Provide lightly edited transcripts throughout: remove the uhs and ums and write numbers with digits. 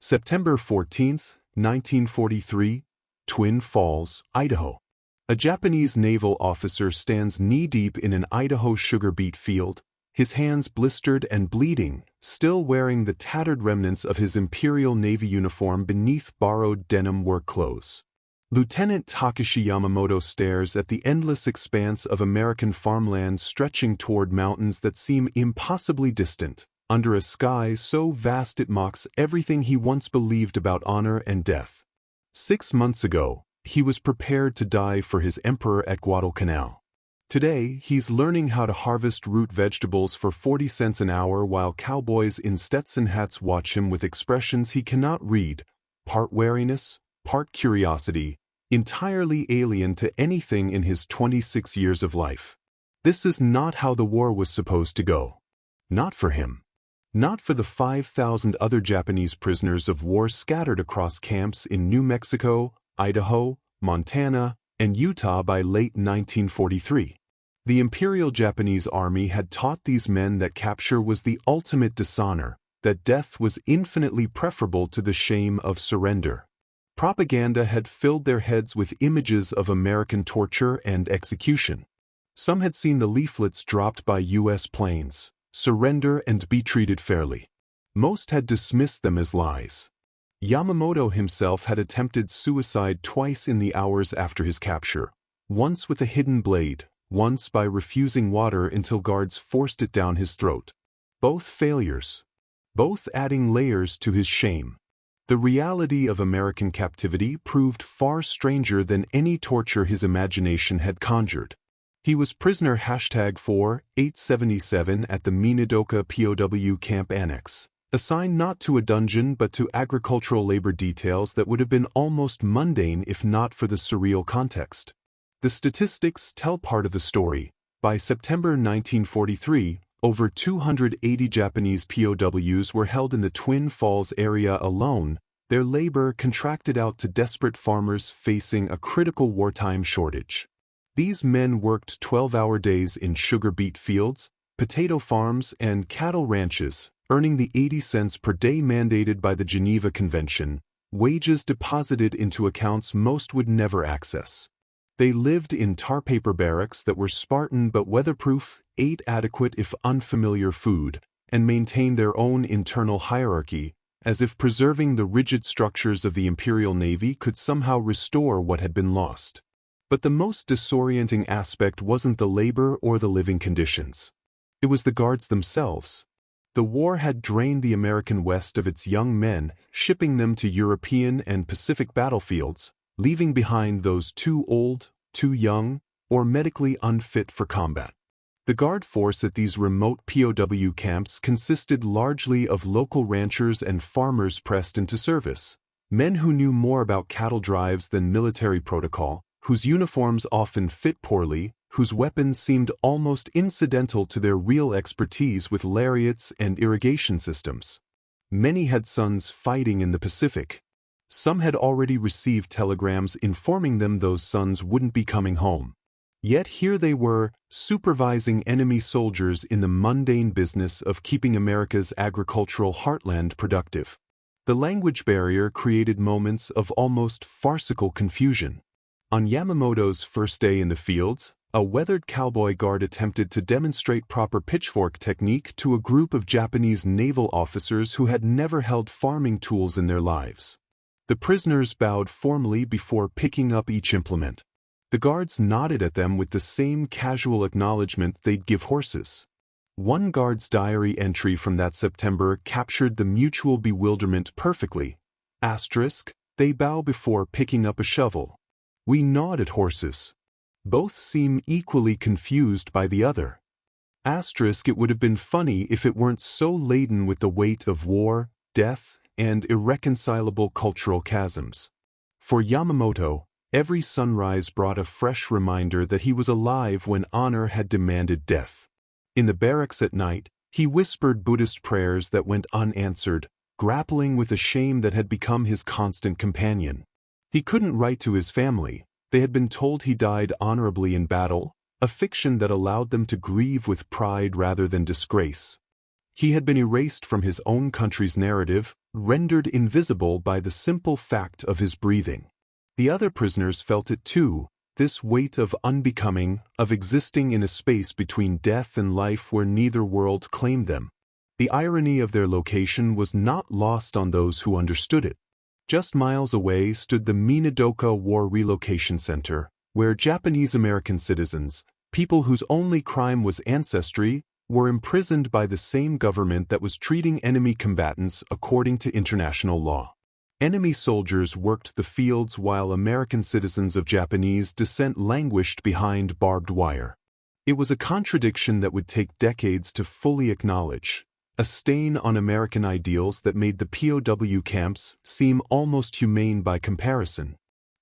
September 14, 1943, Twin Falls, Idaho. A Japanese naval officer stands knee-deep in an Idaho sugar beet field, his hands blistered and bleeding, still wearing the tattered remnants of his Imperial Navy uniform beneath borrowed denim work clothes. Lieutenant Takeshi Yamamoto stares at the endless expanse of American farmland stretching toward mountains that seem impossibly distant, under a sky so vast it mocks everything he once believed about honor and death. 6 months ago, he was prepared to die for his emperor at Guadalcanal. Today, he's learning how to harvest root vegetables for 40 cents an hour while cowboys in Stetson hats watch him with expressions he cannot read, part wariness, part curiosity, entirely alien to anything in his 26 years of life. This is not how the war was supposed to go. Not for him. Not for the 5,000 other Japanese prisoners of war scattered across camps in New Mexico, Idaho, Montana, and Utah by late 1943. The Imperial Japanese Army had taught these men that capture was the ultimate dishonor, that death was infinitely preferable to the shame of surrender. Propaganda had filled their heads with images of American torture and execution. Some had seen the leaflets dropped by U.S. planes, "Surrender and be treated fairly." Most had dismissed them as lies. Yamamoto himself had attempted suicide twice in the hours after his capture, once with a hidden blade, once by refusing water until guards forced it down his throat. Both failures. Both adding layers to his shame. The reality of American captivity proved far stranger than any torture his imagination had conjured. He was prisoner #4/877 at the Minidoka POW camp annex, assigned not to a dungeon but to agricultural labor details that would have been almost mundane if not for the surreal context. The statistics tell part of the story. By September 1943, over 280 Japanese POWs were held in the Twin Falls area alone, their labor contracted out to desperate farmers facing a critical wartime shortage. These men worked 12-hour days in sugar beet fields, potato farms, and cattle ranches, earning the 80 cents per day mandated by the Geneva Convention, wages deposited into accounts most would never access. They lived in tar paper barracks that were Spartan but weatherproof, ate adequate if unfamiliar food, and maintained their own internal hierarchy, as if preserving the rigid structures of the Imperial Navy could somehow restore what had been lost. But the most disorienting aspect wasn't the labor or the living conditions. It was the guards themselves. The war had drained the American West of its young men, shipping them to European and Pacific battlefields, leaving behind those too old, too young, or medically unfit for combat. The guard force at these remote POW camps consisted largely of local ranchers and farmers pressed into service, men who knew more about cattle drives than military protocol, whose uniforms often fit poorly, whose weapons seemed almost incidental to their real expertise with lariats and irrigation systems. Many had sons fighting in the Pacific. Some had already received telegrams informing them those sons wouldn't be coming home. Yet here they were, supervising enemy soldiers in the mundane business of keeping America's agricultural heartland productive. The language barrier created moments of almost farcical confusion. On Yamamoto's first day in the fields, a weathered cowboy guard attempted to demonstrate proper pitchfork technique to a group of Japanese naval officers who had never held farming tools in their lives. The prisoners bowed formally before picking up each implement. The guards nodded at them with the same casual acknowledgement they'd give horses. One guard's diary entry from that September captured the mutual bewilderment perfectly. They bow before picking up a shovel. We nod at horses. Both seem equally confused by the other. It would have been funny if it weren't so laden with the weight of war, death, and irreconcilable cultural chasms. For Yamamoto, every sunrise brought a fresh reminder that he was alive when honor had demanded death. In the barracks at night, he whispered Buddhist prayers that went unanswered, grappling with a shame that had become his constant companion. He couldn't write to his family. They had been told he died honorably in battle, a fiction that allowed them to grieve with pride rather than disgrace. He had been erased from his own country's narrative, rendered invisible by the simple fact of his breathing. The other prisoners felt it too, this weight of unbecoming, of existing in a space between death and life where neither world claimed them. The irony of their location was not lost on those who understood it. Just miles away stood the Minadoka War Relocation Center, where Japanese-American citizens, people whose only crime was ancestry, were imprisoned by the same government that was treating enemy combatants according to international law. Enemy soldiers worked the fields while American citizens of Japanese descent languished behind barbed wire. It was a contradiction that would take decades to fully acknowledge, a stain on American ideals that made the POW camps seem almost humane by comparison.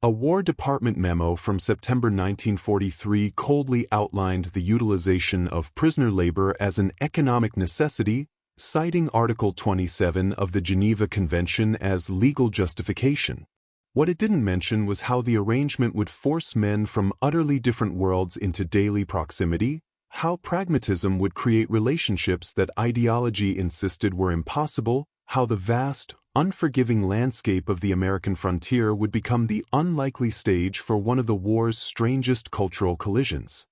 A War Department memo from September 1943 coldly outlined the utilization of prisoner labor as an economic necessity, citing Article 27 of the Geneva Convention as legal justification. What it didn't mention was how the arrangement would force men from utterly different worlds into daily proximity, how pragmatism would create relationships that ideology insisted were impossible, how the vast, unforgiving landscape of the American frontier would become the unlikely stage for one of the war's strangest cultural collisions.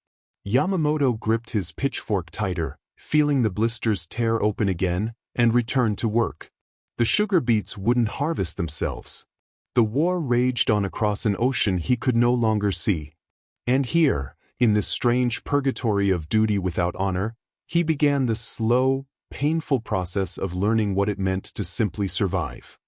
Yamamoto gripped his pitchfork tighter, feeling the blisters tear open again, and returned to work. The sugar beets wouldn't harvest themselves. The war raged on across an ocean he could no longer see. And here, in this strange purgatory of duty without honor, he began the slow, painful process of learning what it meant to simply survive.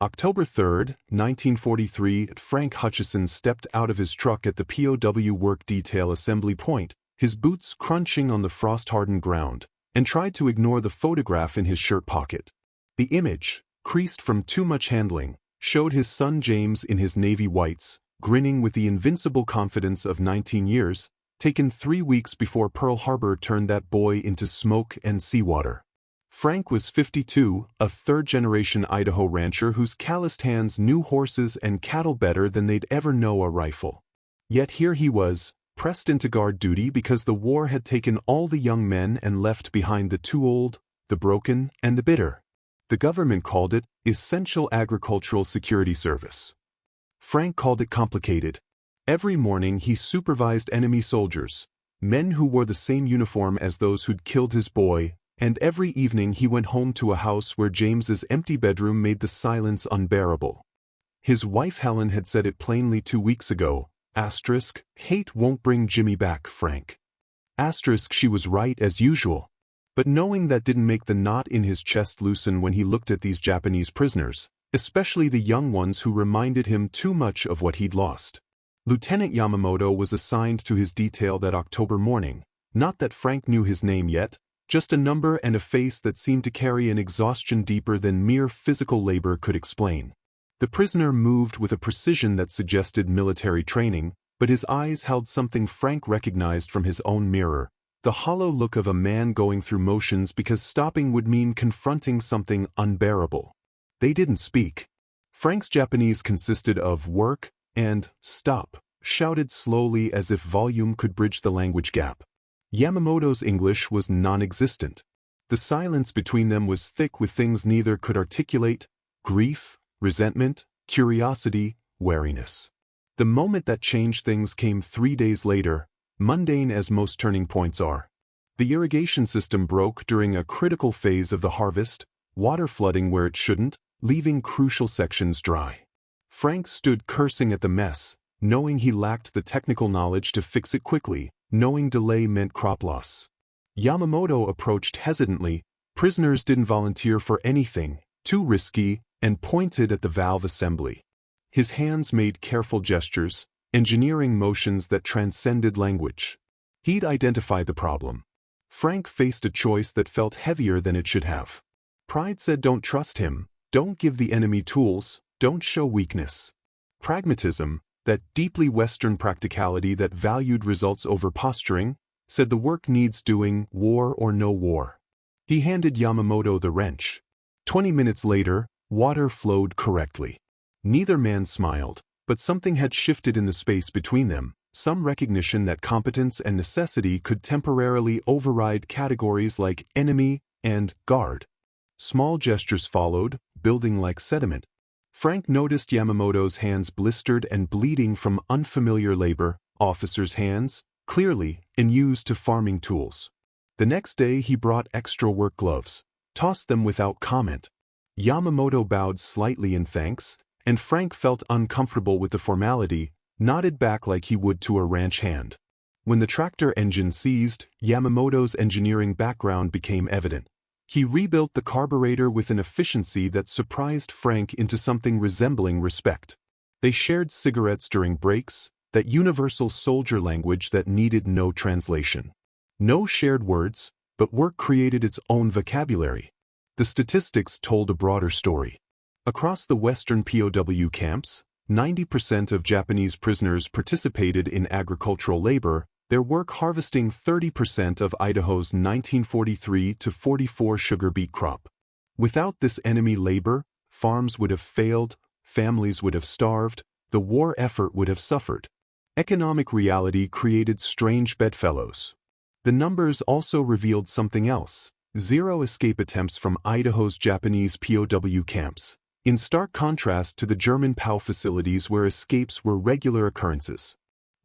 October 3, 1943, Frank Hutchison stepped out of his truck at the POW work detail assembly point, his boots crunching on the frost-hardened ground, and tried to ignore the photograph in his shirt pocket. The image, creased from too much handling, showed his son James in his navy whites, grinning with the invincible confidence of 19 years, taken 3 weeks before Pearl Harbor turned that boy into smoke and seawater. Frank was 52, a third-generation Idaho rancher whose calloused hands knew horses and cattle better than they'd ever know a rifle. Yet here he was, pressed into guard duty because the war had taken all the young men and left behind the too old, the broken, and the bitter. The government called it Essential Agricultural Security Service. Frank called it complicated. Every morning he supervised enemy soldiers, men who wore the same uniform as those who'd killed his boy, and every evening he went home to a house where James's empty bedroom made the silence unbearable. His wife Helen had said it plainly 2 weeks ago, hate won't bring Jimmy back, Frank. She was right as usual. But knowing that didn't make the knot in his chest loosen when he looked at these Japanese prisoners, especially the young ones who reminded him too much of what he'd lost. Lieutenant Yamamoto was assigned to his detail that October morning, not that Frank knew his name yet, just a number and a face that seemed to carry an exhaustion deeper than mere physical labor could explain. The prisoner moved with a precision that suggested military training, but his eyes held something Frank recognized from his own mirror, the hollow look of a man going through motions because stopping would mean confronting something unbearable. They didn't speak. Frank's Japanese consisted of work and stop, shouted slowly as if volume could bridge the language gap. Yamamoto's English was non-existent. The silence between them was thick with things neither could articulate: grief, resentment, curiosity, wariness. The moment that changed things came 3 days later, mundane as most turning points are. The irrigation system broke during a critical phase of the harvest, water flooding where it shouldn't, leaving crucial sections dry. Frank stood cursing at the mess, knowing he lacked the technical knowledge to fix it quickly, knowing delay meant crop loss. Yamamoto approached hesitantly. Prisoners didn't volunteer for anything, too risky, and pointed at the valve assembly. His hands made careful gestures, engineering motions that transcended language. He'd identified the problem. Frank faced a choice that felt heavier than it should have. Pride said don't trust him, don't give the enemy tools, don't show weakness. Pragmatism, that deeply Western practicality that valued results over posturing, said the work needs doing, war or no war. He handed Yamamoto the wrench. 20 minutes later, water flowed correctly. Neither man smiled, but something had shifted in the space between them, some recognition that competence and necessity could temporarily override categories like enemy and guard. Small gestures followed, building like sediment. Frank noticed Yamamoto's hands blistered and bleeding from unfamiliar labor, officers' hands, clearly, in used to farming tools. The next day he brought extra work gloves, tossed them without comment. Yamamoto bowed slightly in thanks, and Frank felt uncomfortable with the formality, nodded back like he would to a ranch hand. When the tractor engine seized, Yamamoto's engineering background became evident. He rebuilt the carburetor with an efficiency that surprised Frank into something resembling respect. They shared cigarettes during breaks, that universal soldier language that needed no translation. No shared words, but work created its own vocabulary. The statistics told a broader story. Across the Western POW camps, 90% of Japanese prisoners participated in agricultural labor, their work harvesting 30% of Idaho's 1943-44 sugar beet crop. Without this enemy labor, farms would have failed, families would have starved, the war effort would have suffered. Economic reality created strange bedfellows. The numbers also revealed something else: 0 escape attempts from Idaho's Japanese POW camps, in stark contrast to the German POW facilities where escapes were regular occurrences.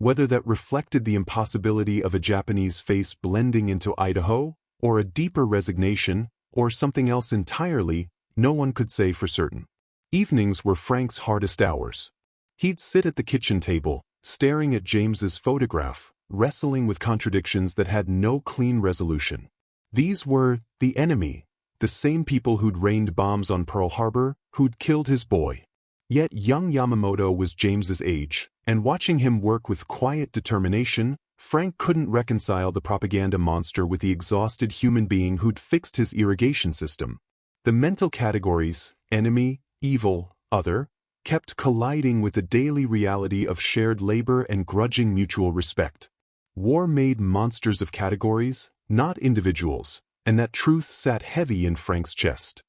Whether that reflected the impossibility of a Japanese face blending into Idaho, or a deeper resignation, or something else entirely, no one could say for certain. Evenings were Frank's hardest hours. He'd sit at the kitchen table, staring at James's photograph, wrestling with contradictions that had no clean resolution. These were the enemy, the same people who'd rained bombs on Pearl Harbor, who'd killed his boy. Yet young Yamamoto was James's age, and watching him work with quiet determination, Frank couldn't reconcile the propaganda monster with the exhausted human being who'd fixed his irrigation system. The mental categories, enemy, evil, other, kept colliding with the daily reality of shared labor and grudging mutual respect. War made monsters of categories, not individuals, and that truth sat heavy in Frank's chest.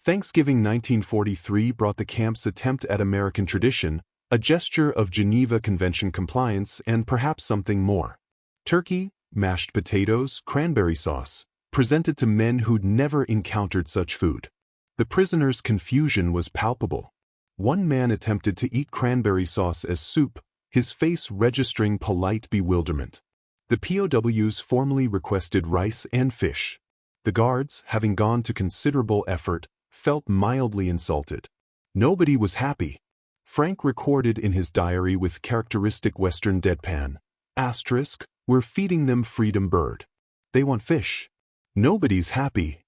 Thanksgiving 1943 brought the camp's attempt at American tradition, a gesture of Geneva Convention compliance, and perhaps something more. Turkey, mashed potatoes, cranberry sauce, presented to men who'd never encountered such food. The prisoners' confusion was palpable. One man attempted to eat cranberry sauce as soup, his face registering polite bewilderment. The POWs formally requested rice and fish. The guards, having gone to considerable effort, felt mildly insulted. Nobody was happy. Frank recorded in his diary with characteristic Western deadpan, *, we're feeding them freedom bird. They want fish. Nobody's happy.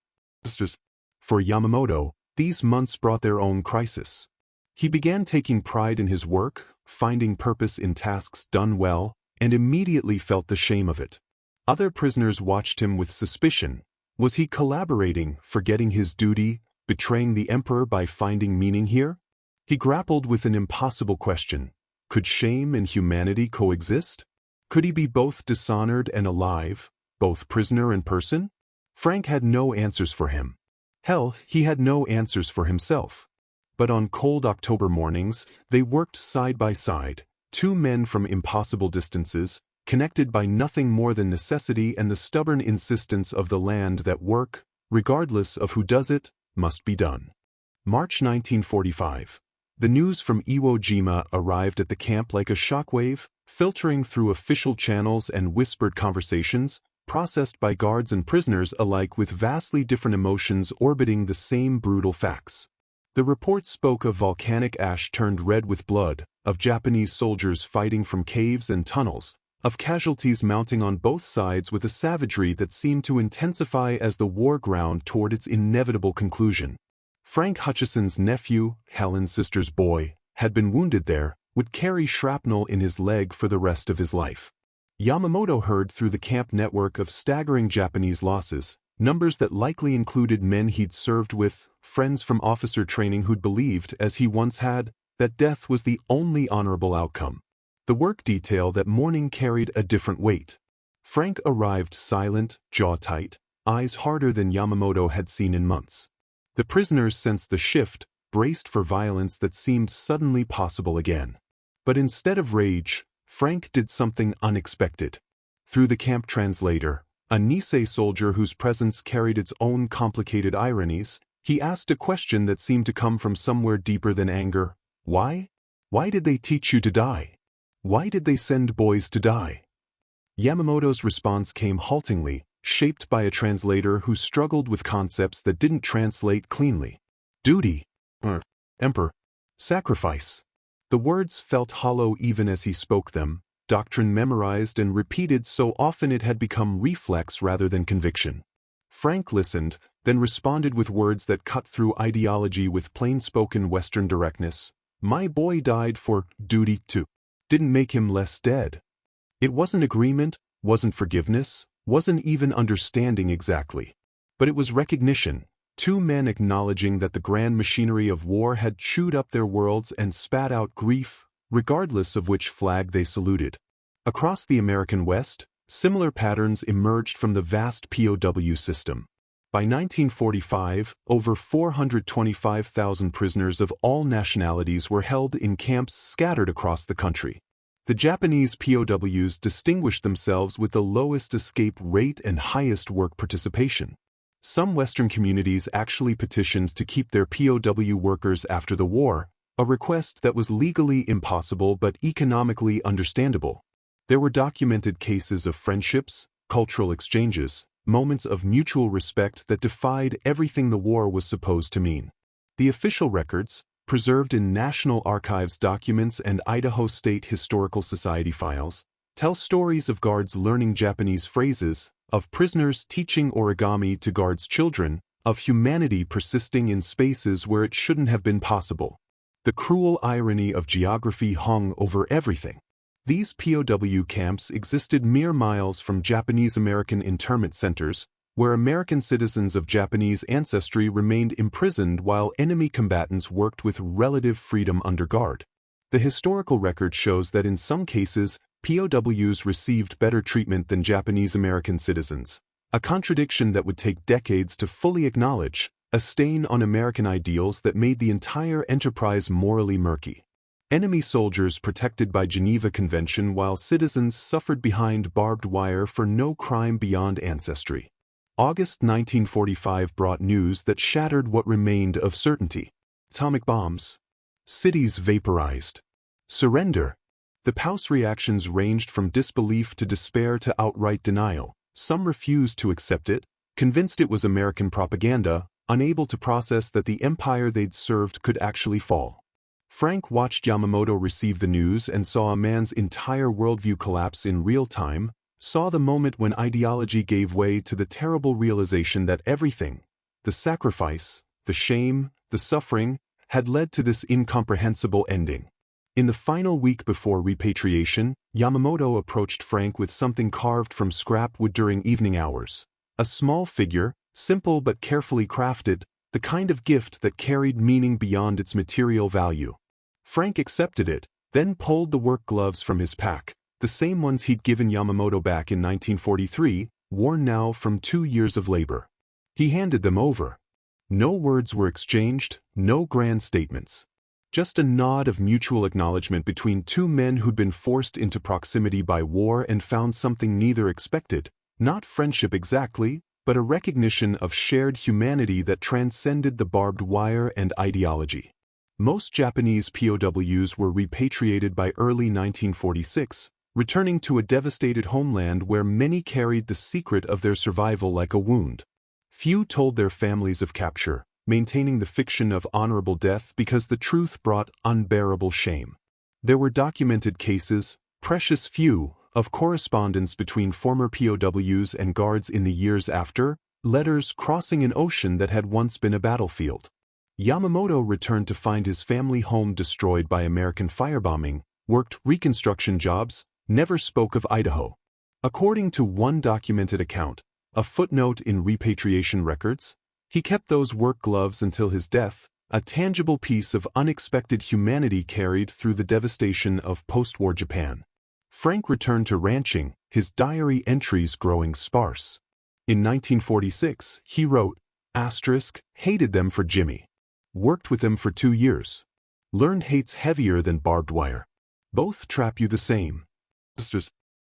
For Yamamoto, these months brought their own crisis. He began taking pride in his work, finding purpose in tasks done well, and immediately felt the shame of it. Other prisoners watched him with suspicion. Was he collaborating, forgetting his duty, betraying the emperor by finding meaning here? He grappled with an impossible question. Could shame and humanity coexist? Could he be both dishonored and alive, both prisoner and person? Frank had no answers for him. Hell, he had no answers for himself. But on cold October mornings, they worked side by side, two men from impossible distances, connected by nothing more than necessity and the stubborn insistence of the land that work, regardless of who does it, must be done. March 1945. The news from Iwo Jima arrived at the camp like a shockwave, filtering through official channels and whispered conversations, processed by guards and prisoners alike with vastly different emotions orbiting the same brutal facts. The report spoke of volcanic ash turned red with blood, of Japanese soldiers fighting from caves and tunnels, of casualties mounting on both sides with a savagery that seemed to intensify as the war ground toward its inevitable conclusion. Frank Hutchison's nephew, Helen's sister's boy, had been wounded there, would carry shrapnel in his leg for the rest of his life. Yamamoto heard through the camp network of staggering Japanese losses, numbers that likely included men he'd served with, friends from officer training who'd believed, as he once had, that death was the only honorable outcome. The work detail that morning carried a different weight. Frank arrived silent, jaw tight, eyes harder than Yamamoto had seen in months. The prisoners sensed the shift, braced for violence that seemed suddenly possible again. But instead of rage, Frank did something unexpected. Through the camp translator, a Nisei soldier whose presence carried its own complicated ironies, He asked a question that seemed to come from somewhere deeper than anger. Why? Why did they teach you to die? Why did they send boys to die? Yamamoto's response came haltingly, shaped by a translator who struggled with concepts that didn't translate cleanly. Duty. Emperor. Sacrifice. The words felt hollow even as he spoke them, doctrine memorized and repeated so often it had become reflex rather than conviction. Frank listened, then responded with words that cut through ideology with plain-spoken Western directness. My boy died for duty too. Didn't make him less dead. It wasn't agreement, wasn't forgiveness, wasn't even understanding exactly. But it was recognition. Two men acknowledging that the grand machinery of war had chewed up their worlds and spat out grief, regardless of which flag they saluted. Across the American West, similar patterns emerged from the vast POW system. By 1945, over 425,000 prisoners of all nationalities were held in camps scattered across the country. The Japanese POWs distinguished themselves with the lowest escape rate and highest work participation. Some Western communities actually petitioned to keep their POW workers after the war, a request that was legally impossible but economically understandable. There were documented cases of friendships, cultural exchanges, moments of mutual respect that defied everything the war was supposed to mean. The official records, preserved in National Archives documents and Idaho State Historical Society files, tell stories of guards learning Japanese phrases, of prisoners teaching origami to guards' children, of humanity persisting in spaces where it shouldn't have been possible. The cruel irony of geography hung over everything. These POW camps existed mere miles from Japanese-American internment centers, where American citizens of Japanese ancestry remained imprisoned while enemy combatants worked with relative freedom under guard. The historical record shows that in some cases, POWs received better treatment than Japanese-American citizens, a contradiction that would take decades to fully acknowledge, a stain on American ideals that made the entire enterprise morally murky. Enemy soldiers protected by Geneva Convention while citizens suffered behind barbed wire for no crime beyond ancestry. August 1945 brought news that shattered what remained of certainty. Atomic bombs. Cities vaporized. Surrender. The POWs reactions ranged from disbelief to despair to outright denial. Some refused to accept it, convinced it was American propaganda, unable to process that the empire they'd served could actually fall. Frank watched Yamamoto receive the news and saw a man's entire worldview collapse in real time, saw the moment when ideology gave way to the terrible realization that everything, the sacrifice, the shame, the suffering, had led to this incomprehensible ending. In the final week before repatriation, Yamamoto approached Frank with something carved from scrap wood during evening hours. A small figure, simple but carefully crafted, the kind of gift that carried meaning beyond its material value. Frank accepted it, then pulled the work gloves from his pack, the same ones he'd given Yamamoto back in 1943, worn now from 2 years of labor. He handed them over. No words were exchanged, no grand statements. Just a nod of mutual acknowledgement between two men who'd been forced into proximity by war and found something neither expected, not friendship exactly, but a recognition of shared humanity that transcended the barbed wire and ideology. Most Japanese POWs were repatriated by early 1946, returning to a devastated homeland where many carried the secret of their survival like a wound. Few told their families of capture, maintaining the fiction of honorable death because the truth brought unbearable shame. There were documented cases, precious few, of correspondence between former POWs and guards in the years after, letters crossing an ocean that had once been a battlefield. Yamamoto returned to find his family home destroyed by American firebombing, worked reconstruction jobs, never spoke of Idaho. According to one documented account, a footnote in repatriation records, he kept those work gloves until his death, a tangible piece of unexpected humanity carried through the devastation of post-war Japan. Frank returned to ranching, his diary entries growing sparse. In 1946, he wrote, hated them for Jimmy. Worked with them for 2 years. Learned hate's heavier than barbed wire. Both trap you the same.